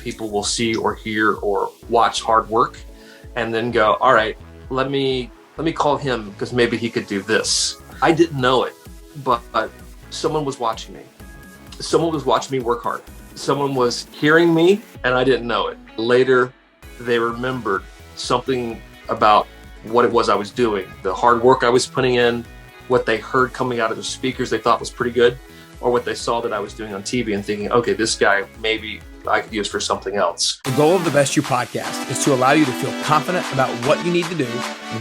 people will see or hear or watch hard work and then go, all right, let me call him because maybe he could do this. I didn't know it, but someone was watching me. Someone was watching me work hard. Someone was hearing me and I didn't know it. Later, they remembered something about what it was I was doing, the hard work I was putting in, what they heard coming out of the speakers they thought was pretty good, or what they saw that I was doing on TV and thinking, okay, this guy, maybe I could use for something else. The goal of the Best You podcast is to allow you to feel confident about what you need to do,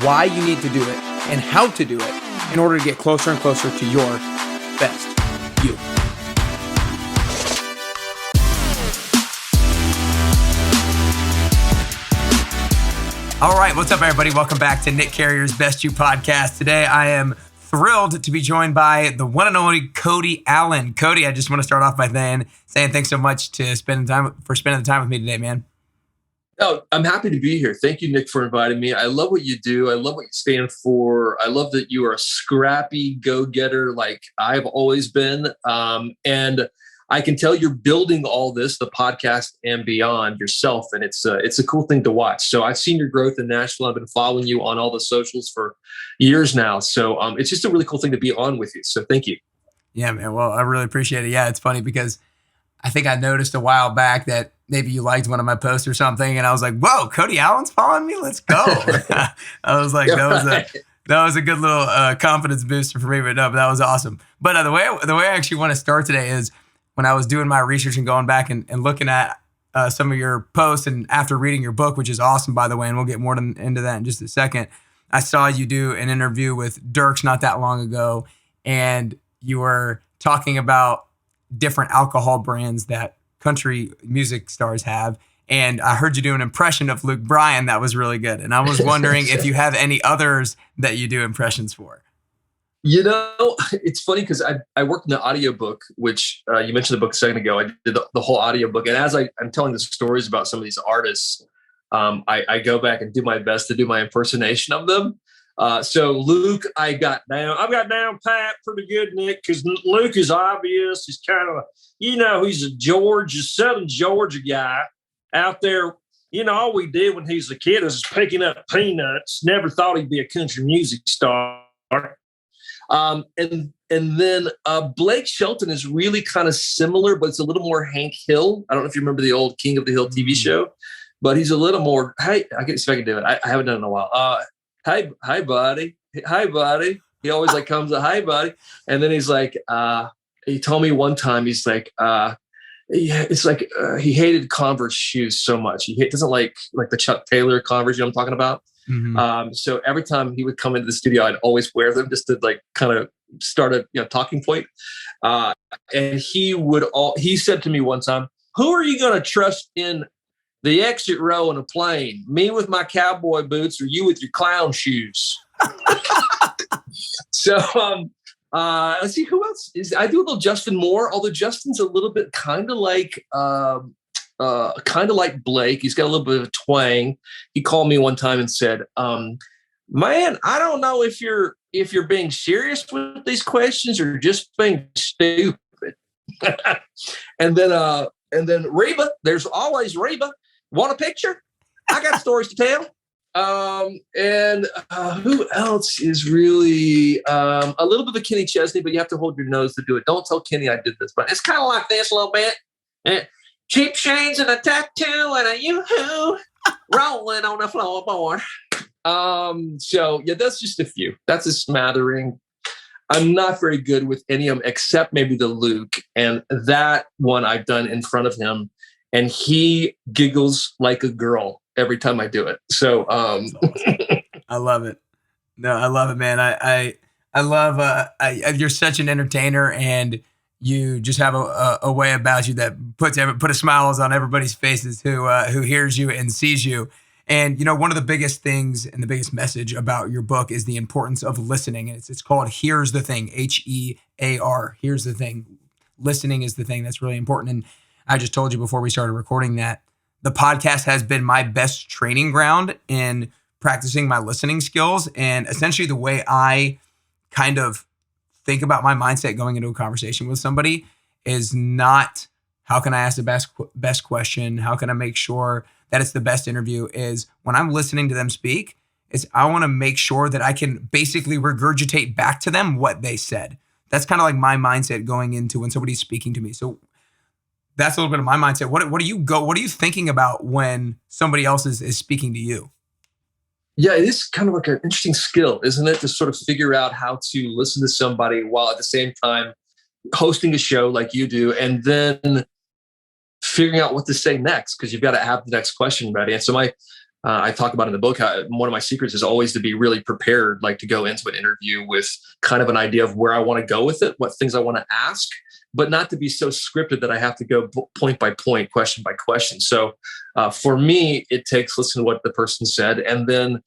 why you need to do it, and how to do it in order to get closer and closer to your best you. All right, what's up, everybody? Welcome back to Nick Carrier's Best You podcast. Today, I am thrilled to be joined by the one and only Cody Allen. Cody, I just want to start off by saying thanks so much for spending the time with me today, man. Oh, I'm happy to be here. Thank you, Nick, for inviting me. I love what you do. I love what you stand for. I love that you are a scrappy go-getter like I've always been. And I can tell you're building all this, the podcast and beyond yourself. And it's a cool thing to watch. So I've seen your growth in Nashville. I've been following you on all the socials for years now. So it's just a really cool thing to be on with you. So thank you. Yeah, man. Well, I really appreciate it. Yeah, it's funny because I think I noticed a while back that maybe you liked one of my posts or something. And I was like, whoa, Cody Allen's following me. Let's go. I was like, that was a good little confidence booster for me. But no, but that was awesome. But the way I actually want to start today is, when I was doing my research and going back and looking at some of your posts, and after reading your book, which is awesome, by the way, and we'll get more into that in just a second, I saw you do an interview with Dirks not that long ago, and you were talking about different alcohol brands that country music stars have. And I heard you do an impression of Bryan that was really good. And I was wondering if you have any others that you do impressions for. You know, it's funny because I worked in the audiobook, which you mentioned the book a second ago. I did the whole audiobook. And as I'm telling the stories about some of these artists, I go back and do my best to do my impersonation of them. So Luke, I've got down pat pretty good, Nick, because Luke is obvious. He's kind of, he's a Southern Georgia guy out there. All we did when he was a kid was picking up peanuts. Never thought he'd be a country music star. And then Blake Shelton is really kind of similar, but it's a little more Hank Hill. I don't know if you remember the old King of the Hill TV show, but he's a little more, hey, I can see if I can do it. I haven't done it in a while. Hi, buddy. Hi, buddy. He always comes, hi, buddy. And then he's like, he told me one time, he's like, it's like he hated Converse shoes so much. He doesn't like the Chuck Taylor Converse, I'm talking about. Mm-hmm. So every time he would come into the studio, I'd always wear them just to kind of start a talking point. And he said to me one time, who are you going to trust in the exit row in a plane? Me with my cowboy boots or you with your clown shoes? So, let's see who else I do a little Justin Moore, although Justin's a little bit kind of like Blake. He's got a little bit of a twang. He called me one time and said, man, I don't know if you're being serious with these questions or just being stupid. and then Reba, there's always Reba. Want a picture? I got stories to tell. And who else is really a little bit of Kenny Chesney, but you have to hold your nose to do it. Don't tell Kenny I did this, but it's kind of like this a little bit. Cheap chains and a tattoo and a yoo-hoo rolling on the floorboard. So yeah, that's just a few. That's a smattering. I'm not very good with any of them except maybe the Luke, and that one I've done in front of him, and he giggles like a girl every time I do it. So I love it. No, I love it, man. I love you're such an entertainer, and you just have a way about you that put a smiles on everybody's faces who hears you and sees you. And one of the biggest things and the biggest message about your book is the importance of listening. And it's called Here's the Thing, HEAR. Here's the thing. Listening is the thing that's really important. And I just told you before we started recording that the podcast has been my best training ground in practicing my listening skills. And essentially the way I kind of think about my mindset going into a conversation with somebody is not how can I ask the best question? How can I make sure that it's the best interview? Is when I'm listening to them speak, is I want to make sure that I can basically regurgitate back to them what they said. That's kind of like my mindset going into when somebody's speaking to me. So that's a little bit of my mindset. What are you thinking about when somebody else is speaking to you? Yeah, it is kind of like an interesting skill, isn't it? To sort of figure out how to listen to somebody while at the same time hosting a show like you do, and then figuring out what to say next, because you've got to have the next question ready. And so I talk about in the book how one of my secrets is always to be really prepared, like to go into an interview with kind of an idea of where I want to go with it, what things I want to ask, but not to be so scripted that I have to go point by point, question by question. So for me, it takes listening to what the person said and then,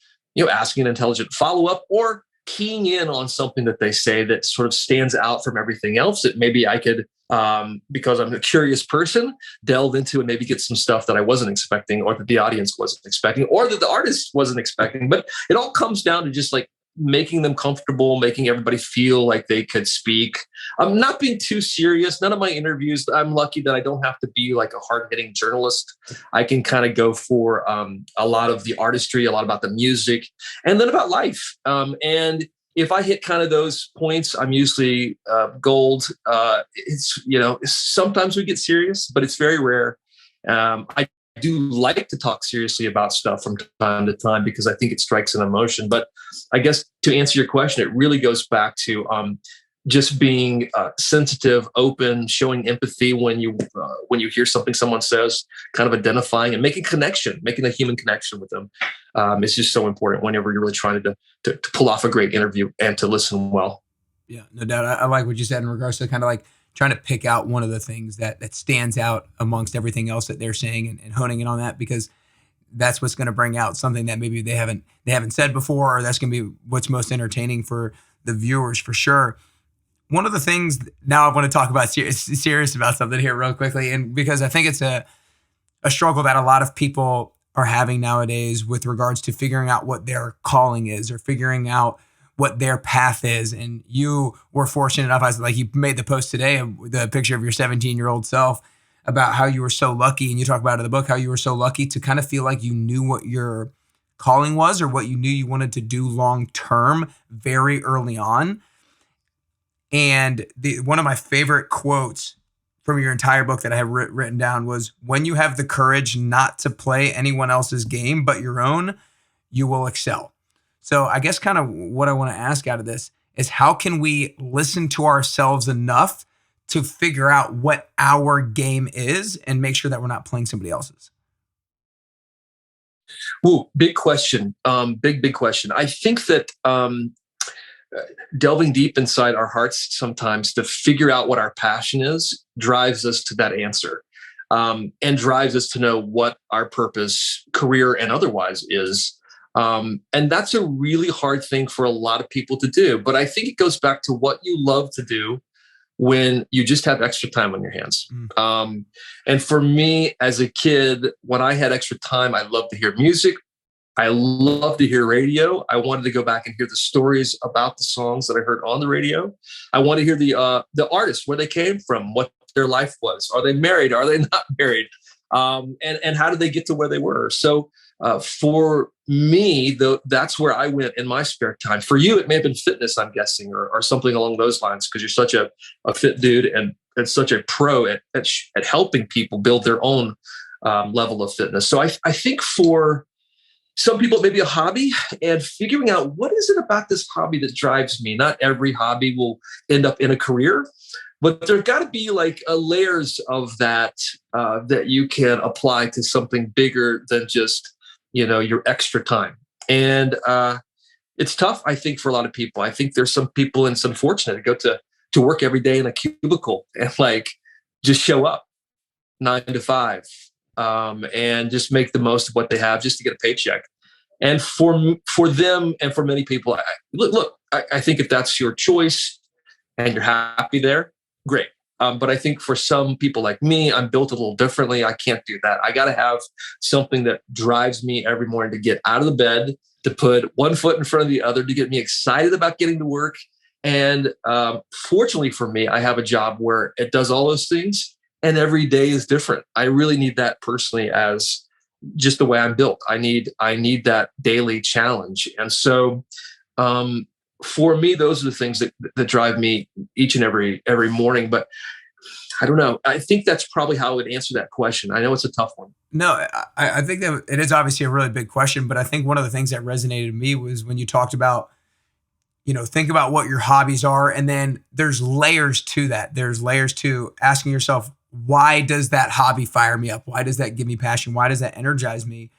asking an intelligent follow up or keying in on something that they say that sort of stands out from everything else that maybe I could, because I'm a curious person, delve into and maybe get some stuff that I wasn't expecting or that the audience wasn't expecting or that the artist wasn't expecting. But it all comes down to just like making them comfortable, making everybody feel like they could speak. I'm not being too serious. None of my interviews, I'm lucky that I don't have to be like a hard-hitting journalist. I can kind of go for a lot of the artistry, a lot about the music, and then about life. And if I hit kind of those points, I'm usually gold. Sometimes we get serious, but it's very rare. I do like to talk seriously about stuff from time to time because I think it strikes an emotion. But I guess to answer your question, it really goes back to just being sensitive, open, showing empathy when you hear something someone says, kind of identifying and making a human connection with them. It's just so important whenever you're really trying to pull off a great interview and to listen well. Yeah, no doubt. I like what you said in regards to kind of like trying to pick out one of the things that stands out amongst everything else that they're saying and honing in on that, because that's what's going to bring out something that maybe they haven't said before, or that's going to be what's most entertaining for the viewers for sure. One of the things now I want to talk about serious about something here real quickly, and because I think it's a struggle that a lot of people are having nowadays with regards to figuring out what their calling is or figuring out what their path is. And you were fortunate enough, as like you made the post today, the picture of your 17-year-old self, about how you were so lucky, and you talk about it in the book, how you were so lucky to kind of feel like you knew what your calling was or what you knew you wanted to do long term very early on. And one of my favorite quotes from your entire book that I have written down was, when you have the courage not to play anyone else's game but your own, you will excel. So I guess kind of what I want to ask out of this is, how can we listen to ourselves enough to figure out what our game is and make sure that we're not playing somebody else's? Ooh, big question. Big question. I think that delving deep inside our hearts sometimes to figure out what our passion is drives us to that answer, and drives us to know what our purpose, career and otherwise, is. And that's a really hard thing for a lot of people to do. But I think it goes back to what you love to do when you just have extra time on your hands. And for me as a kid, when I had extra time, I loved to hear music. I loved to hear radio. I wanted to go back and hear the stories about the songs that I heard on the radio. I want to hear the artists, where they came from, what their life was. Are they married? Are they not married? And how did they get to where they were? So for me, that's where I went in my spare time. For you, it may have been fitness, I'm guessing, or something along those lines, because you're such a fit dude and such a pro at helping people build their own level of fitness. So I think for some people, maybe a hobby, and figuring out what is it about this hobby that drives me. Not every hobby will end up in a career, but there's got to be like layers of that that you can apply to something bigger than just your extra time. And it's tough, I think, for a lot of people. I think there's some people, and it's unfortunate, to go to work every day in a cubicle and like just show up 9 to 5. And just make the most of what they have just to get a paycheck. And for them and for many people, I think if that's your choice and you're happy there, great. But I think for some people like me, I'm built a little differently. I can't do that. I got to have something that drives me every morning to get out of the bed, to put one foot in front of the other, to get me excited about getting to work. And fortunately for me, I have a job where it does all those things and every day is different. I really need that personally, as just the way I'm built. I need that daily challenge. And so for me, those are the things that drive me each and every morning. But I don't know. I think that's probably how I would answer that question. I know it's a tough one. No, I think that it is obviously a really big question, but I think one of the things that resonated to me was when you talked about, think about what your hobbies are. And then there's layers to that. There's layers to asking yourself, why does that hobby fire me up? Why does that give me passion? Why does that energize me?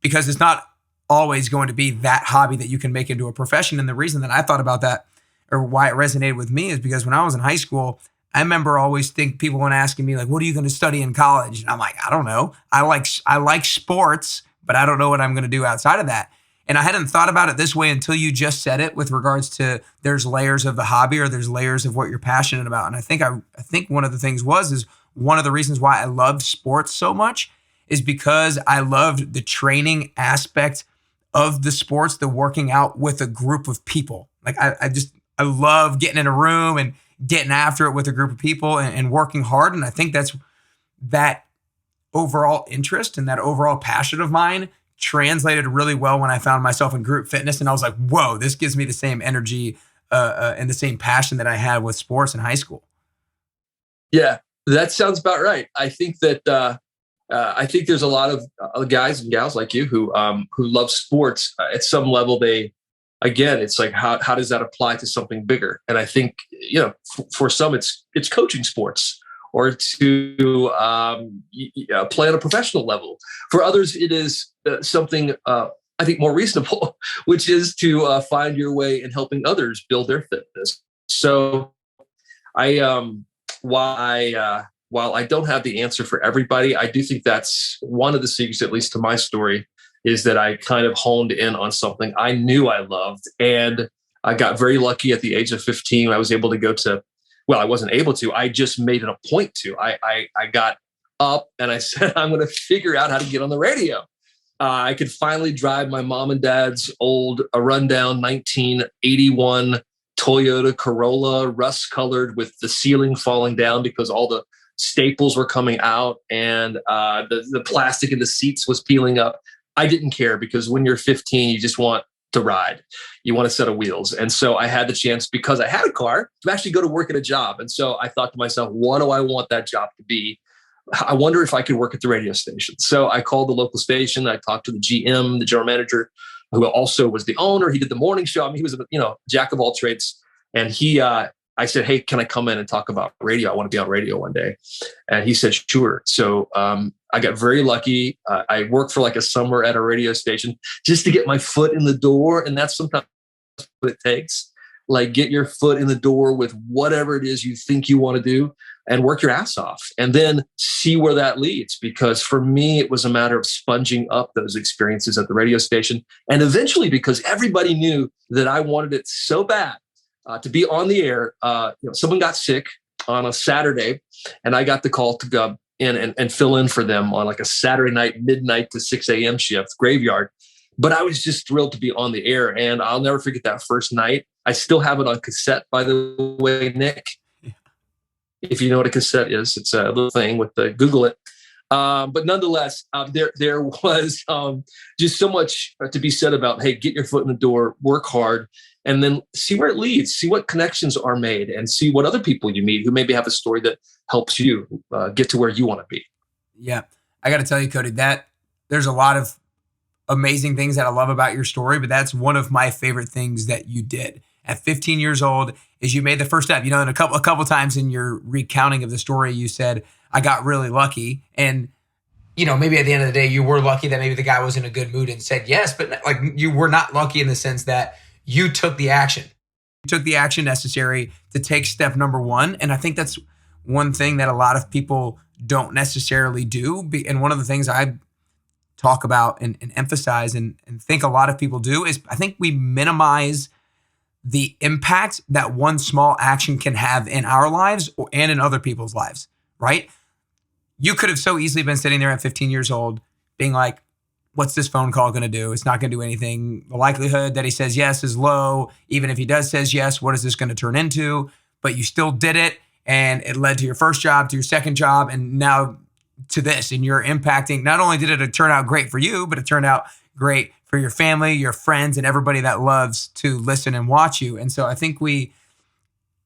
Because it's not always going to be that hobby that you can make into a profession. And the reason that I thought about that, or why it resonated with me, is because when I was in high school, I remember always people when asking me, like, what are you going to study in college? And I'm like, I don't know. I like sports, but I don't know what I'm going to do outside of that. And I hadn't thought about it this way until you just said it, with regards to there's layers of the hobby, or there's layers of what you're passionate about. And I think one of the things is one of the reasons why I loved sports so much is because I loved the training aspect of the sports, the working out with a group of people. Like I love getting in a room and getting after it with a group of people and working hard. And I think that's that overall interest and that overall passion of mine translated really well when I found myself in group fitness. And I was like, whoa, this gives me the same energy and the same passion that I had with sports in high school. Yeah, that sounds about right. I think that I think there's a lot of guys and gals like you who love sports at some level. Again, it's like, how does that apply to something bigger? And I think, for some, it's coaching sports, or to play on a professional level. For others, it is something I think more reasonable, which is to find your way in helping others build their fitness. So while I don't have the answer for everybody, I do think that's one of the secrets, at least to my story, is that I kind of honed in on something I knew I loved. And I got very lucky at the age of 15. I was able to go to, well, I wasn't able to, I just made it a point to. I got up and I said, I'm going to figure out how to get on the radio. I could finally drive my mom and dad's old, rundown 1981 Toyota Corolla, rust-colored, with the ceiling falling down because all the staples were coming out and the plastic in the seats was peeling up. I didn't care, because when you're 15, you just want to ride. You want a set of wheels. And so I had the chance, because I had a car, to actually go to work at a job. And so I thought to myself, what do I want that job to be? I wonder if I could work at the radio station. So I called the local station. I talked to the GM, the general manager, who also was the owner. He did the morning show. I mean, he was a jack of all trades. And I said, hey, can I come in and talk about radio? I want to be on radio one day. And he said, sure. So I got very lucky. I worked for like a summer at a radio station just to get my foot in the door. And that's sometimes what it takes. Like, get your foot in the door with whatever it is you think you want to do, and work your ass off, and then see where that leads. Because for me, it was a matter of sponging up those experiences at the radio station. And eventually, because everybody knew that I wanted it so bad, to be on the air. Someone got sick on a Saturday, and I got the call to go in and fill in for them on like a Saturday night, midnight to 6 a.m. shift, graveyard. But I was just thrilled to be on the air, and I'll never forget that first night. I still have it on cassette, by the way, Nick. If you know what a cassette is, it's a little thing with the Google it. But nonetheless, there was just so much to be said about, hey, get your foot in the door, work hard, and then see where it leads, see what connections are made, and see what other people you meet who maybe have a story that helps you get to where you want to be. Yeah. I got to tell you, Cody, that there's a lot of amazing things that I love about your story, but that's one of my favorite things that you did at 15 years old is you made the first step. And a couple times in your recounting of the story, you said, I got really lucky. And, maybe at the end of the day, you were lucky that maybe the guy was in a good mood and said yes, but like you were not lucky in the sense that you took the action. You took the action necessary to take step number one. And I think that's one thing that a lot of people don't necessarily do. And one of the things I talk about and emphasize and think a lot of people do is I think we minimize the impact that one small action can have in our lives and in other people's lives, right? You could have so easily been sitting there at 15 years old being like, what's this phone call going to do? It's not going to do anything. The likelihood that he says yes is low. Even if he does says yes, what is this going to turn into? But you still did it. and it led to your first job, to your second job, and now to this. And you're impacting, not only did it turn out great for you, but it turned out great for your family, your friends, and everybody that loves to listen and watch you. And so I think we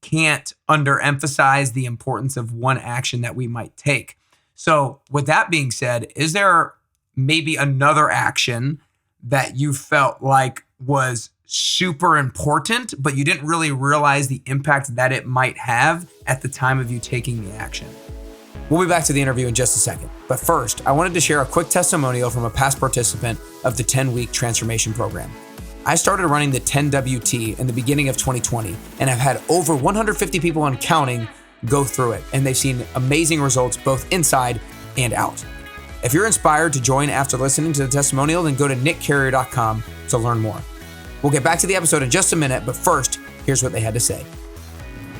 can't underemphasize the importance of one action that we might take. So with that being said, is there maybe another action that you felt like was super important, but you didn't really realize the impact that it might have at the time of you taking the action? We'll be back to the interview in just a second. But first, I wanted to share a quick testimonial from a past participant of the 10-week transformation program. I started running the 10WT in the beginning of 2020, and I've had over 150 people and counting go through it, and they've seen amazing results both inside and out. If you're inspired to join after listening to the testimonial, then go to nickcarrier.com to learn more. We'll get back to the episode in just a minute, but first, here's what they had to say.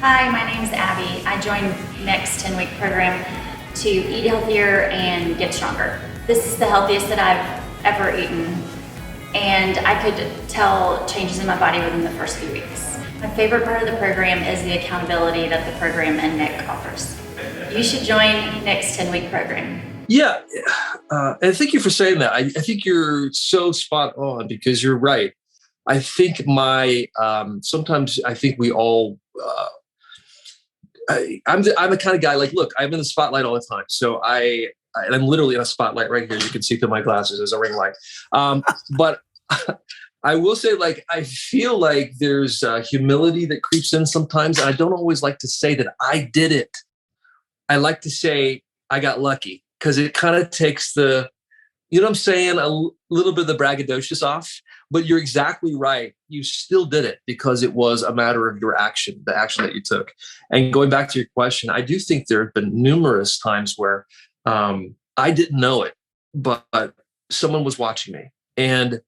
Hi, my name is Abby. I joined Nick's 10-week program to eat healthier and get stronger. This is the healthiest that I've ever eaten, and I could tell changes in my body within the first few weeks. My favorite part of the program is the accountability that the program and Nick offers. You should join Nick's 10-week program. Yeah, and thank you for saying that. I think you're so spot on because you're right. I think sometimes I think we all, I'm the kind of guy, like, look, I'm in the spotlight all the time. So I'm literally in a spotlight right here. You can see through my glasses as a ring light. But I will say, like, I feel like there's humility that creeps in sometimes. And I don't always like to say that I did it. I like to say I got lucky because it kind of takes the, you know what I'm saying, a little bit of the braggadocious off. But you're exactly right. You still did it because it was a matter of your action, the action that you took. And going back to your question, I do think there have been numerous times where I didn't know it, but someone was watching me, and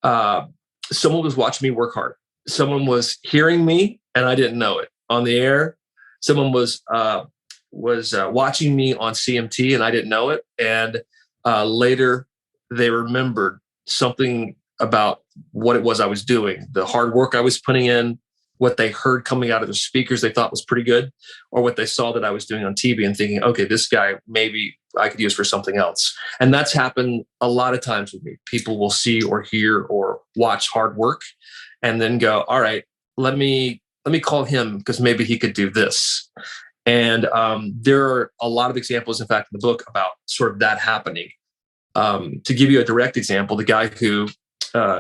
someone was watching me work hard. Someone was hearing me, and I didn't know it on the air. Someone was watching me on CMT, and I didn't know it. And later, they remembered something about what it was I was doing, the hard work I was putting in, what they heard coming out of the speakers they thought was pretty good, or what they saw that I was doing on TV and thinking, okay, this guy maybe I could use for something else. And that's happened a lot of times with me. People will see or hear or watch hard work and then go, all right, let me call him because maybe he could do this. And there are a lot of examples, in fact, in the book about sort of that happening. To give you a direct example, the guy who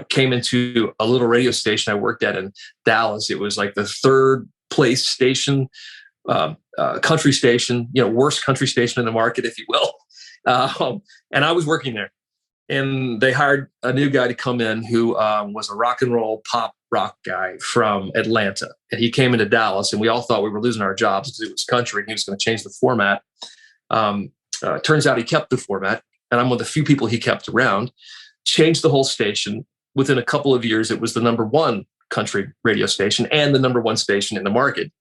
came into a little radio station I worked at in Dallas. It was like the third place station, country station, worst country station in the market, if you will. And I was working there, and they hired a new guy to come in who was a rock and roll pop rock guy from Atlanta. And he came into Dallas, and we all thought we were losing our jobs because it was country and he was going to change the format. Turns out he kept the format, and I'm one of the few people he kept around. Changed the whole station. Within a couple of years, it was the number one country radio station and the number one station in the market.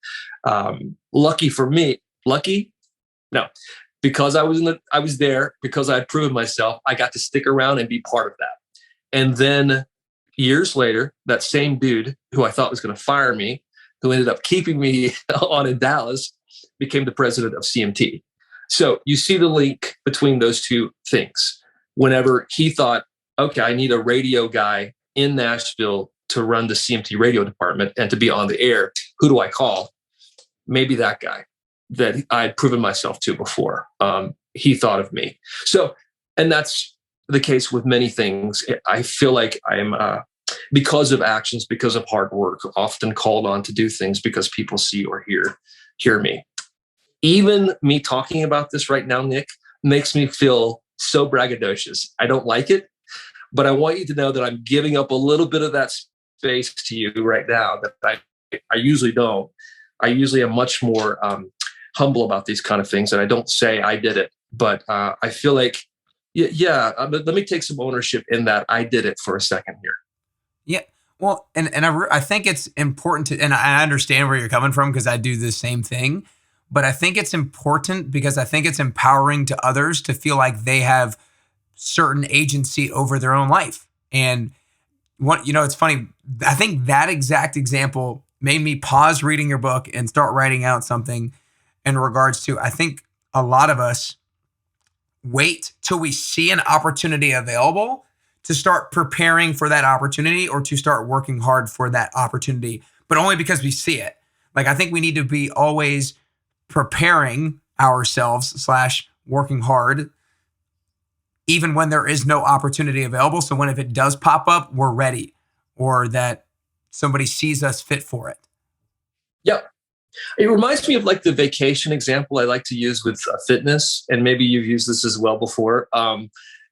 Lucky for me, no, because I was there, because I had proven myself, I got to stick around and be part of that. And then years later, that same dude who I thought was going to fire me, who ended up keeping me on in Dallas, became the president of CMT. So you see the link between those two things. Whenever he thought, okay, I need a radio guy in Nashville to run the CMT radio department and to be on the air, who do I call? Maybe that guy that I'd proven myself to before. He thought of me. So, and that's the case with many things. I feel like I'm, because of actions, because of hard work, often called on to do things because people see or hear me. Even me talking about this right now, Nick, makes me feel so braggadocious. I don't like it, but I want you to know that I'm giving up a little bit of that space to you right now that I usually don't. I usually am much more humble about these kind of things, and I don't say I did it, but I feel like, let me take some ownership in that I did it for a second here. Yeah. Well, and I think it's important to, and I understand where you're coming from because I do the same thing, but I think it's important because I think it's empowering to others to feel like they have certain agency over their own life. And it's funny. I think that exact example made me pause reading your book and start writing out something in regards to, I think a lot of us wait till we see an opportunity available to start preparing for that opportunity or to start working hard for that opportunity, but only because we see it. Like, I think we need to be always preparing ourselves slash working hard, even when there is no opportunity available. So when, if it does pop up, we're ready, or that somebody sees us fit for it. Yep. It reminds me of like the vacation example I like to use with fitness, and maybe you've used this as well before.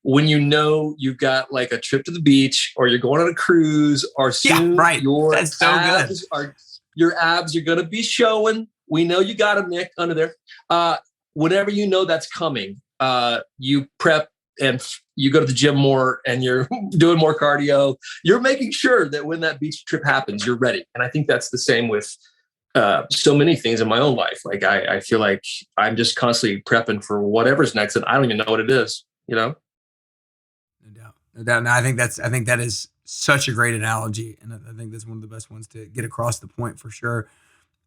When you know you've got like a trip to the beach, or you're going on a cruise, or soon your That's so abs good. your abs are going to be showing. We know you got them, Nick, under there. Whenever you know that's coming, you prep and you go to the gym more, and you're doing more cardio. You're making sure that when that beach trip happens, you're ready. And I think that's the same with so many things in my own life. Like I feel like I'm just constantly prepping for whatever's next, and I don't even know what it is, you know? No doubt. No doubt. No, I think that is such a great analogy. And I think that's one of the best ones to get across the point for sure.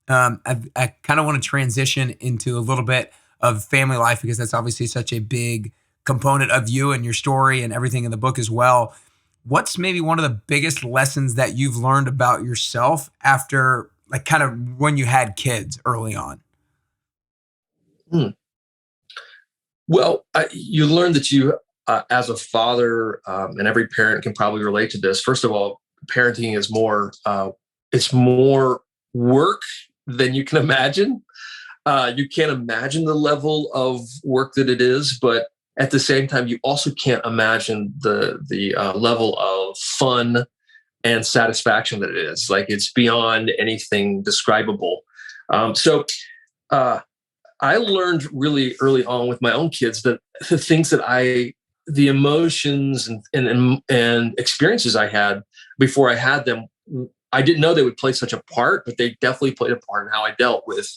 I kind of want to transition into a little bit of family life, because that's obviously such a big component of you and your story and everything in the book as well. What's maybe one of the biggest lessons that you've learned about yourself after, like, kind of when you had kids early on? Well, you learn that you, as a father, and every parent can probably relate to this. First of all, parenting is more, it's more work than you can imagine. You can't imagine the level of work that it is, but at the same time, you also can't imagine the level of fun and satisfaction that it is. Like, it's beyond anything describable. So I learned really early on with my own kids that the things that the emotions and experiences I had before I had them, I didn't know they would play such a part, but they definitely played a part in how I dealt with,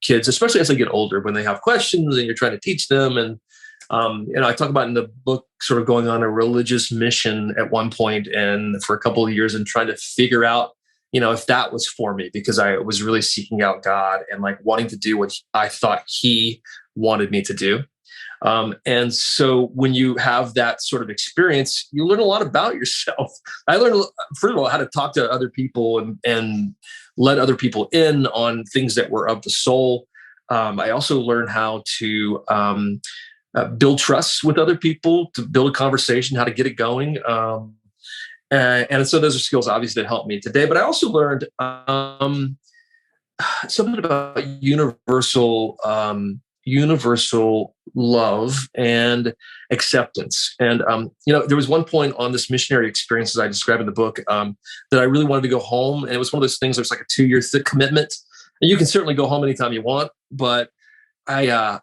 kids, especially as they get older, when they have questions and you're trying to teach them. And, I talk about in the book sort of going on a religious mission at one point, and for a couple of years, and trying to figure out, if that was for me, because I was really seeking out God and like wanting to do what I thought He wanted me to do. And so when you have that sort of experience, you learn a lot about yourself. I learned, first of all, how to talk to other people and let other people in on things that were of the soul. I also learned how to build trust with other people, to build a conversation, how to get it going. And so those are skills, obviously, that help me today. But I also learned something about universal love and acceptance. And, there was one point on this missionary experience, as I described in the book, that I really wanted to go home. And it was one of those things, there's like a 2-year commitment. And you can certainly go home anytime you want, but I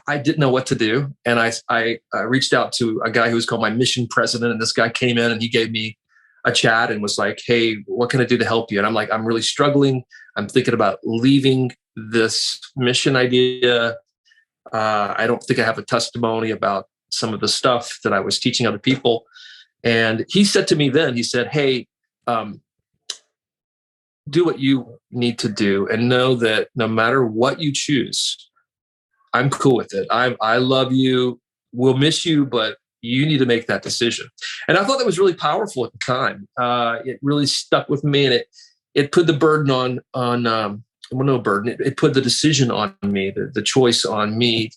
didn't know what to do. And I reached out to a guy who was called my mission president. And this guy came in and he gave me a chat and was like, "Hey, what can I do to help you?" And I'm like, "I'm really struggling. I'm thinking about leaving this mission idea. I don't think I have a testimony about some of the stuff that I was teaching other people." And he said to me then, he said, "Hey, do what you need to do, and know that no matter what you choose, I'm cool with it. I love you. We'll miss you, but you need to make that decision." And I thought that was really powerful at the time. It really stuck with me, and it put the burden no burden. It put the decision on me, the choice on me.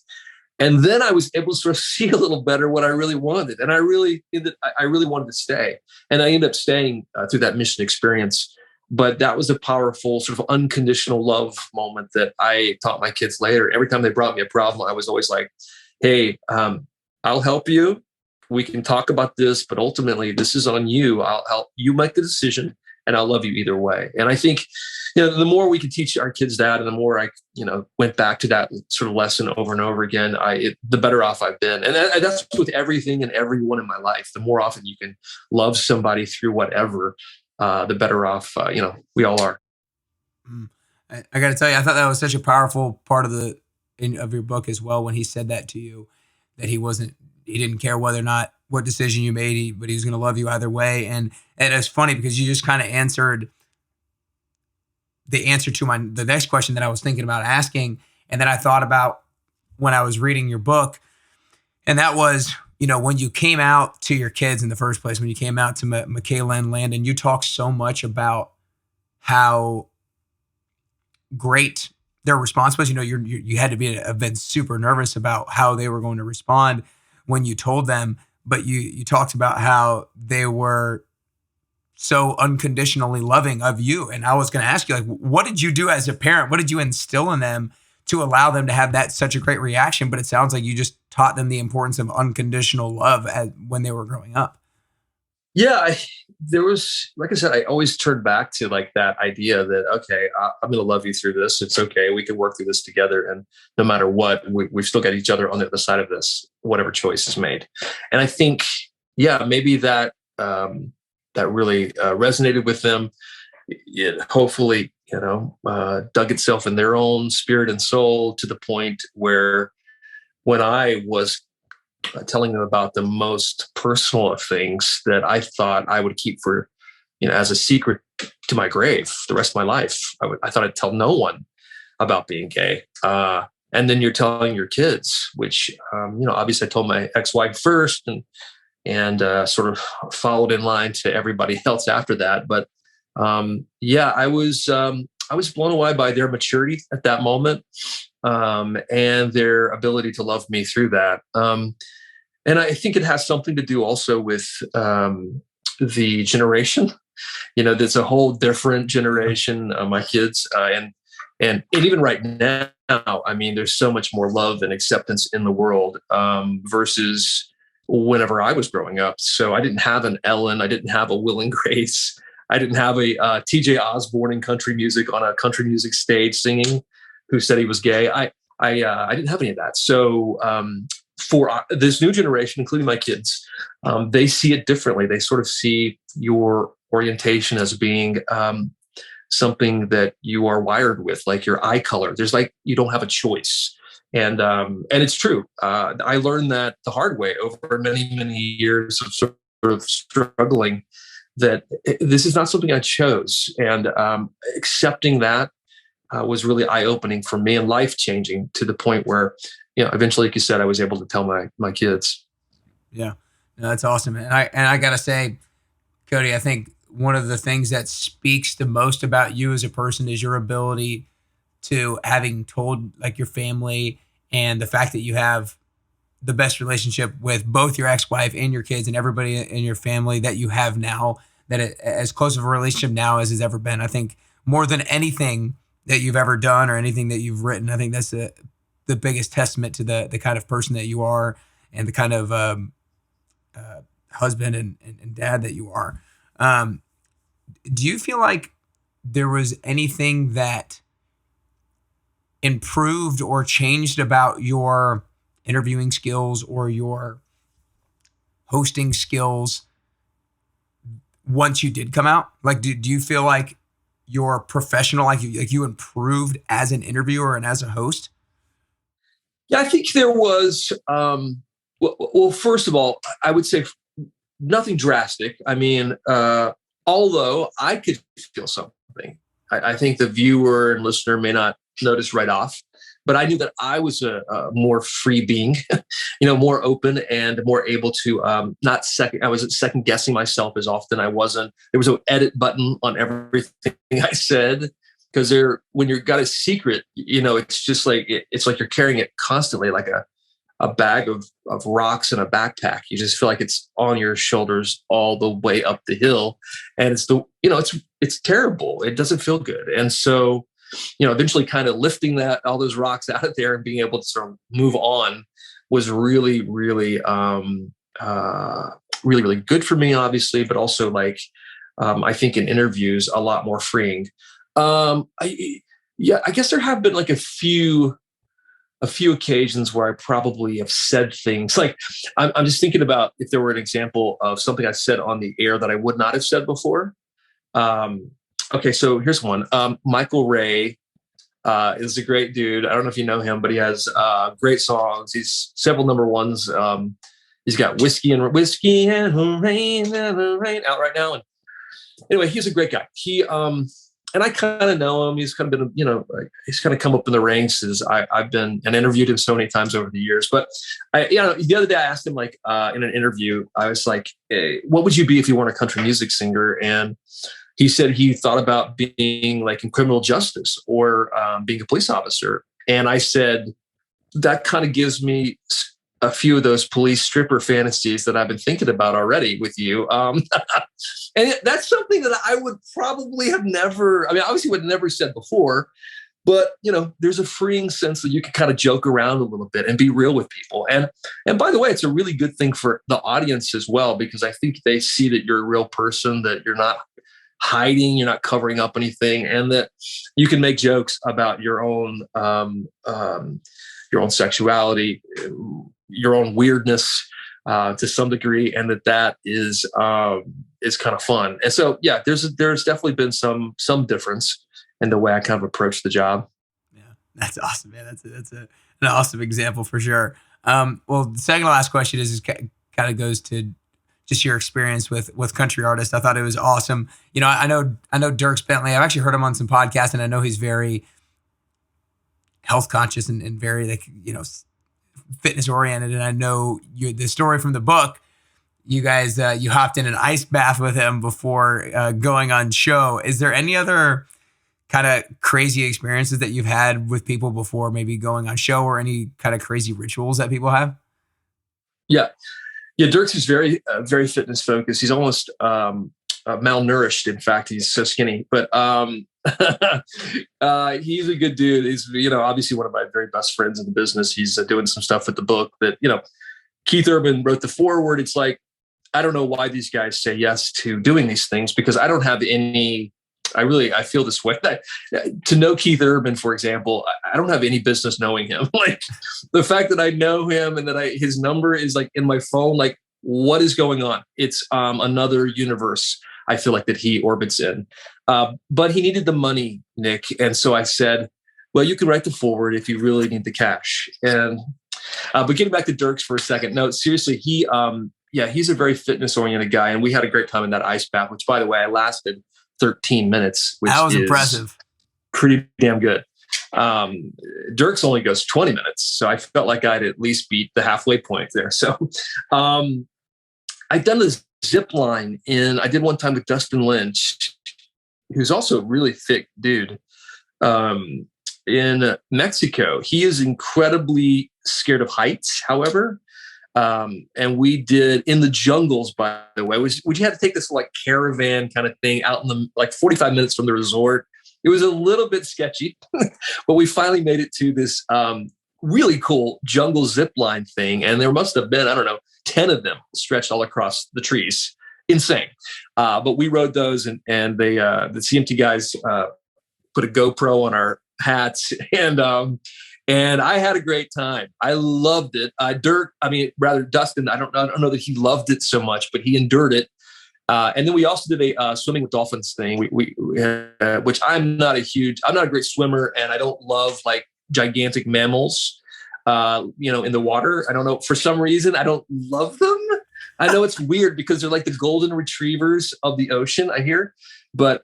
And then I was able to sort of see a little better what I really wanted. And I really wanted to stay. And I ended up staying through that mission experience. But that was a powerful sort of unconditional love moment that I taught my kids later. Every time they brought me a problem, I was always like, "Hey, I'll help you. We can talk about this, but ultimately this is on you. I'll help you make the decision, and I'll love you either way." And I think, the more we can teach our kids that, and the more I, went back to that sort of lesson over and over again, the better off I've been. And that's with everything and everyone in my life. The more often you can love somebody through whatever, the better off, we all are. I got to tell you, I thought that was such a powerful part of your book as well, when he said that to you, that he didn't care whether or not what decision you made, but he was going to love you either way. And it's funny because you just kind of answered the answer to the next question that I was thinking about asking. And then I thought about when I was reading your book, and that was, when you came out to your kids in the first place, when you came out to Michaela and Landon, you talked so much about how great their response was. You had to have been super nervous about how they were going to respond when you told them, but you talked about how they were so unconditionally loving of you. And I was going to ask you, like, what did you do as a parent? What did you instill in them to allow them to have such a great reaction? But it sounds like you just taught them the importance of unconditional love when they were growing up. Yeah, there was, like I said, I always turned back to like that idea that, okay, I'm going to love you through this. It's okay. We can work through this together. And no matter what, we've still got each other on the other side of this, whatever choice is made. And I think, maybe that really resonated with them. It hopefully, dug itself in their own spirit and soul to the point where when I was telling them about the most personal of things that I thought I would keep for, as a secret to my grave the rest of my life, I thought I'd tell no one about being gay. And then you're telling your kids, which, obviously I told my ex-wife first and sort of followed in line to everybody else after that. But I was blown away by their maturity at that moment, and their ability to love me through that. And I think it has something to do also with the generation. There's a whole different generation, my kids, and even right now, I mean, there's so much more love and acceptance in the world versus whenever I was growing up. So I didn't have an Ellen, I didn't have a Will and Grace, I didn't have a TJ Osborne in country music on a country music stage singing who said he was gay. I didn't have any of that. So for this new generation, including my kids, they see it differently. They sort of see your orientation as being something that you are wired with, like your eye color. There's you don't have a choice. And it's true. I learned that the hard way over many, many years of sort of struggling, that this is not something I chose. And accepting that was really eye-opening for me and life-changing to the point where, eventually, like you said, I was able to tell my kids. Yeah, no, that's awesome. And I gotta say, Cody, I think one of the things that speaks the most about you as a person is your ability to, having told your family, and the fact that you have the best relationship with both your ex-wife and your kids and everybody in your family that you have now, that as close of a relationship now as has ever been. I think more than anything that you've ever done or anything that you've written, I think that's the biggest testament to the kind of person that you are and the kind of husband and dad that you are. Do you feel like there was anything that improved or changed about your interviewing skills or your hosting skills once you did come out? Do you feel like your professional, you improved as an interviewer and as a host? Yeah, I think there was, well, first of all, I would say nothing drastic. I mean, although I could feel something, I think the viewer and listener may not notice right off, but I knew that I was a more free being, more open and more able to I wasn't second guessing myself as often. I wasn't. There was an edit button on everything I said, because when you've got a secret, it's just it's like you're carrying it constantly, like a bag of rocks in a backpack. You just feel like it's on your shoulders all the way up the hill, and it's terrible. It doesn't feel good, and so. Eventually kind of lifting all those rocks out of there and being able to sort of move on was really, really, really, really good for me, obviously, but also I think in interviews, a lot more freeing. I guess there have been a few occasions where I probably have said things I'm just thinking about if there were an example of something I said on the air that I would not have said before. Okay, so here's one. Michael Ray is a great dude. I don't know if you know him, but he has great songs. He's several number ones. He's got Whiskey and Rain out right now. And anyway, he's a great guy. He and I kind of know him. He's kind of been, like, he's kind of come up in the ranks as I've been and interviewed him so many times over the years. But the other day I asked him, like, in an interview, I was like, hey, what would you be if you weren't a country music singer? And he said he thought about being like in criminal justice or being a police officer. And I said, that kind of gives me a few of those police stripper fantasies that I've been thinking about already with you. And that's something that I would probably have never, obviously would have never said before, but there's a freeing sense that you can kind of joke around a little bit and be real with people. And by the way, it's a really good thing for the audience as well, because I think they see that you're a real person, that you're not hiding, you're not covering up anything, and that you can make jokes about your own sexuality, your own weirdness to some degree, and that is kind of fun. And so, yeah, there's definitely been some difference in the way I kind of approach the job. Yeah, that's awesome, man. That's an awesome example for sure. Well, the second to last question is kind of goes to just your experience with country artists. I thought it was awesome. I know Dierks Bentley. I've actually heard him on some podcasts, and I know he's very health conscious and very fitness oriented. And I know the story from the book, you guys, you hopped in an ice bath with him before going on show. Is there any other kind of crazy experiences that you've had with people before maybe going on show, or any kind of crazy rituals that people have? Yeah. Dierks is very, very fitness focused. He's almost malnourished. In fact, he's so skinny, but he's a good dude. He's, obviously one of my very best friends in the business. He's doing some stuff with the book that, Keith Urban wrote the foreword. It's like, I don't know why these guys say yes to doing these things, because I don't have any, I feel this way. To know Keith Urban, for example, I don't have any business knowing him. Like, the fact that I know him and that his number is like in my phone, like, what is going on? It's another universe, I feel like, that he orbits in. But he needed the money, Nick. And so I said, well, you can write the forward if you really need the cash. And but getting back to Dierks for a second, no, seriously, he's a very fitness oriented guy. And we had a great time in that ice bath, which, by the way, I lasted 13 minutes, which that was is impressive. Pretty damn good. Dierks only goes 20 minutes. So I felt like I'd at least beat the halfway point there. So I've done this zip line I did one time with Dustin Lynch, who's also a really thick dude, in Mexico. He is incredibly scared of heights, however. And we did in the jungles, by the way, we had to take this like caravan kind of thing out in the, like 45 minutes from the resort. It was a little bit sketchy, but we finally made it to this really cool jungle zip line thing. And there must have been, 10 of them stretched all across the trees. Insane. But we rode those, and they, the CMT guys put a GoPro on our hats, and I had a great time. I loved it. Dustin, I don't know that he loved it so much, but he endured it. And then we also did a swimming with dolphins thing, which I'm not a great swimmer, and I don't love like gigantic mammals, in the water. I don't know. For some reason, I don't love them. I know it's weird because they're like the golden retrievers of the ocean, I hear. But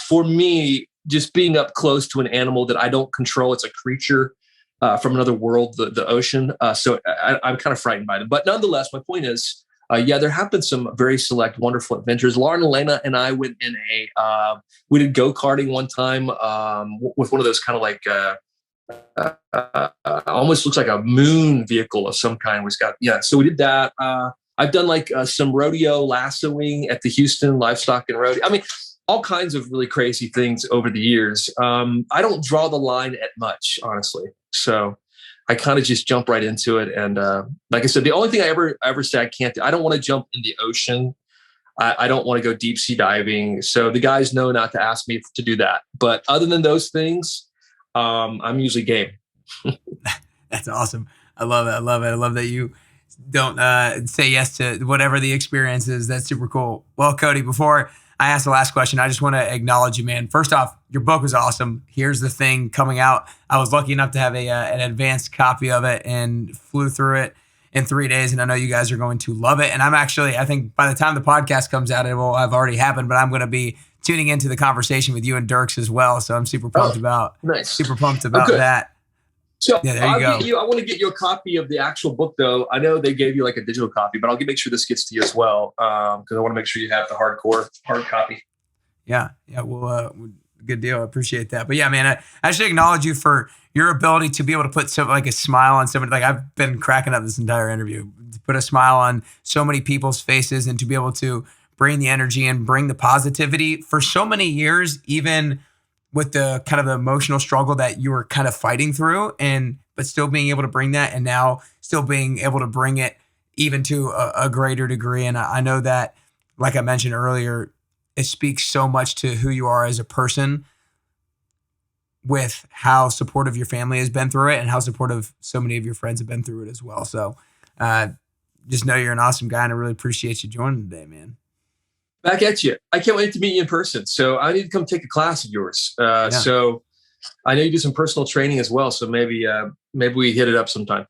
for me, just being up close to an animal that I don't control, it's a creature from another world, the ocean. So I'm kind of frightened by them. But nonetheless, my point is, there have been some very select, wonderful adventures. Lauren Elena and I went in we did go-karting one time with one of those kind of like, almost looks like a moon vehicle of some kind. So we did that. I've done like some rodeo lassoing at the Houston Livestock and Rodeo. All kinds of really crazy things over the years. I don't draw the line at much, honestly. So I kind of just jump right into it. And like I said, the only thing I ever say I can't do, I don't want to jump in the ocean. I don't want to go deep sea diving. So the guys know not to ask me to do that. But other than those things, I'm usually game. That's awesome. I love it. I love that you don't say yes to whatever the experience is. That's super cool. Well, Cody, before I ask the last question, I just want to acknowledge you, man. First off, your book was awesome. Here's the thing coming out. I was lucky enough to have an advanced copy of it and flew through it. in 3 days. And I know you guys are going to love it. And I think by the time the podcast comes out, it will have already happened, but I'm going to be tuning into the conversation with you and Dirks as well. So I'm super pumped about that. So yeah, there you go. I want to get you a copy of the actual book, though. I know they gave you like a digital copy, but I'll make sure this gets to you as well, because I want to make sure you have the hard copy. Yeah. Well, good deal. I appreciate that. But yeah, man, I should acknowledge you for your ability to be able to put a smile on somebody. Like, I've been cracking up this entire interview, to put a smile on so many people's faces and to be able to bring the energy and bring the positivity for so many years, even with the kind of the emotional struggle that you were kind of fighting through, but still being able to bring that, and now still being able to bring it even to a greater degree. And I know that, like I mentioned earlier, it speaks so much to who you are as a person, with how supportive your family has been through it and how supportive so many of your friends have been through it as well. So just know you're an awesome guy, and I really appreciate you joining today, man. Back at you. I can't wait to meet you in person. So I need to come take a class of yours. So I know you do some personal training as well. So maybe we hit it up sometime.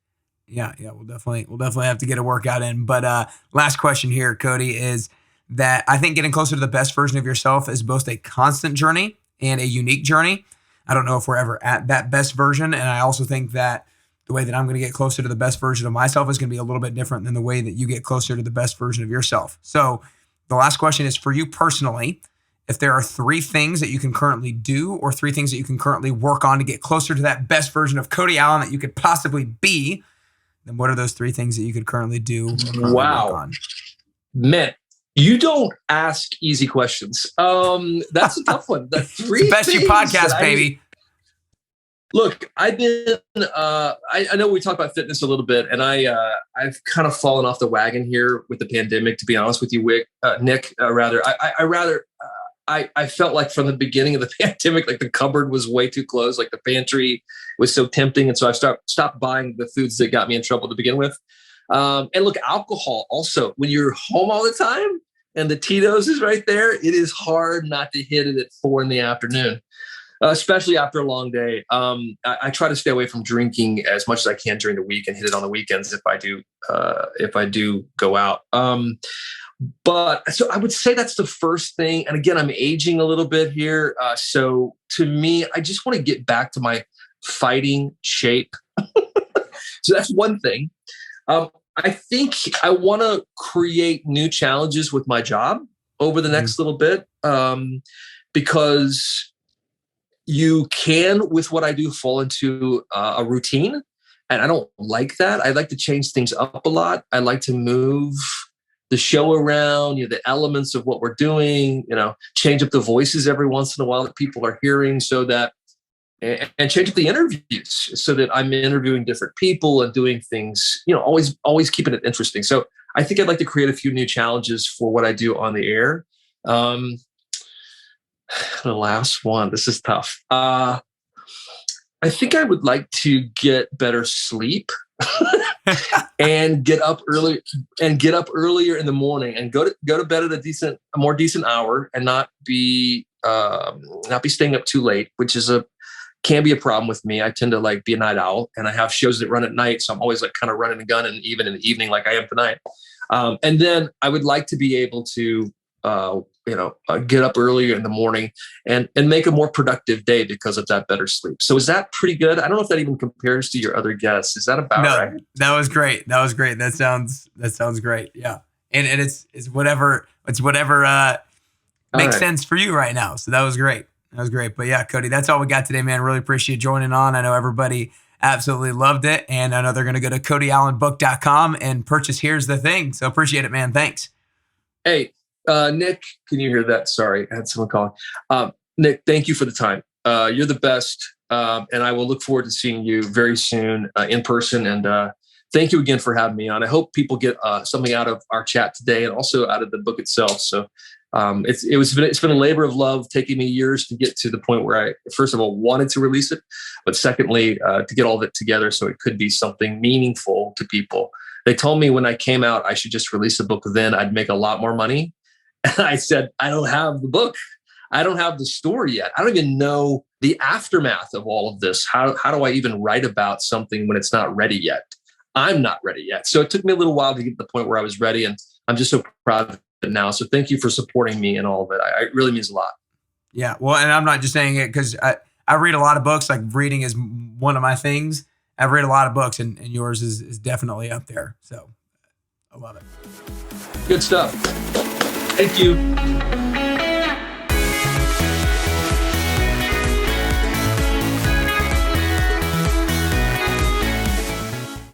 Yeah. We'll definitely have to get a workout in. But last question here, Cody, is that I think getting closer to the best version of yourself is both a constant journey and a unique journey. I don't know if we're ever at that best version. And I also think that the way that I'm going to get closer to the best version of myself is going to be a little bit different than the way that you get closer to the best version of yourself. So the last question is for you personally. If there are 3 things that you can currently do, or 3 things that you can currently work on to get closer to that best version of Cody Allen that you could possibly be, then what are those 3 things that you could currently do or currently work on? Man, you don't ask easy questions. That's a tough one. The 3 best you podcast, baby. Look, I've been, I know we talked about fitness a little bit, and I've kind of fallen off the wagon here with the pandemic, to be honest with you, Nick, I felt like from the beginning of the pandemic, like the cupboard was way too close, like the pantry was so tempting. And so I stopped buying the foods that got me in trouble to begin with. And look, alcohol also, when you're home all the time and the Tito's is right there, it is hard not to hit it at 4 p.m. Especially after a long day. I try to stay away from drinking as much as I can during the week and hit it on the weekends if I do go out. But so I would say that's the first thing. And again, I'm aging a little bit here. So to me, I just want to get back to my fighting shape. So that's one thing. I think I want to create new challenges with my job over the next little bit, because you can, with what I do, fall into a routine. And I don't like that. I like to change things up a lot. I like to move the show around, the elements of what we're doing, change up the voices every once in a while that people are hearing, so that, and change up the interviews so that I'm interviewing different people and doing things, always keeping it interesting. So I think I'd like to create a few new challenges for what I do on the air. The last one, this is tough. I think I would like to get better sleep and get up earlier in the morning and go to bed at a more decent hour, and not be staying up too late, which can be a problem with me. I tend to be a night owl, and I have shows that run at night. So I'm always kind of running a gun, and even in the evening, like I am tonight. And then I would like to be able to, get up earlier in the morning and make a more productive day because of that better sleep. So is that pretty good? I don't know if that even compares to your other guests. Is that about right? That was great. That sounds great. Yeah. And it's whatever makes sense for you right now. So that was great. But yeah, Cody, that's all we got today, man. Really appreciate you joining on. I know everybody absolutely loved it. And I know they're going to go to CodyAllenBook.com and purchase Here's the Thing. So appreciate it, man. Thanks. Hey, Nick, can you hear that? Sorry, I had someone calling. Nick, thank you for the time. You're the best. And I will look forward to seeing you very soon in person. And thank you again for having me on. I hope people get something out of our chat today, and also out of the book itself. So it's been a labor of love, taking me years to get to the point where I, first of all, wanted to release it, but secondly, to get all of it together so it could be something meaningful to people. They told me when I came out, I should just release the book, then I'd make a lot more money. And I said, I don't have the book. I don't have the story yet. I don't even know the aftermath of all of this. How do I even write about something when it's not ready yet? I'm not ready yet. So it took me a little while to get to the point where I was ready, and I'm just so proud of it now. So thank you for supporting me and all of it. It really means a lot. Yeah. Well, and I'm not just saying it because I read a lot of books. Like reading is one of my things. I've read a lot of books, and yours is definitely up there. So I love it. Good stuff. Thank you.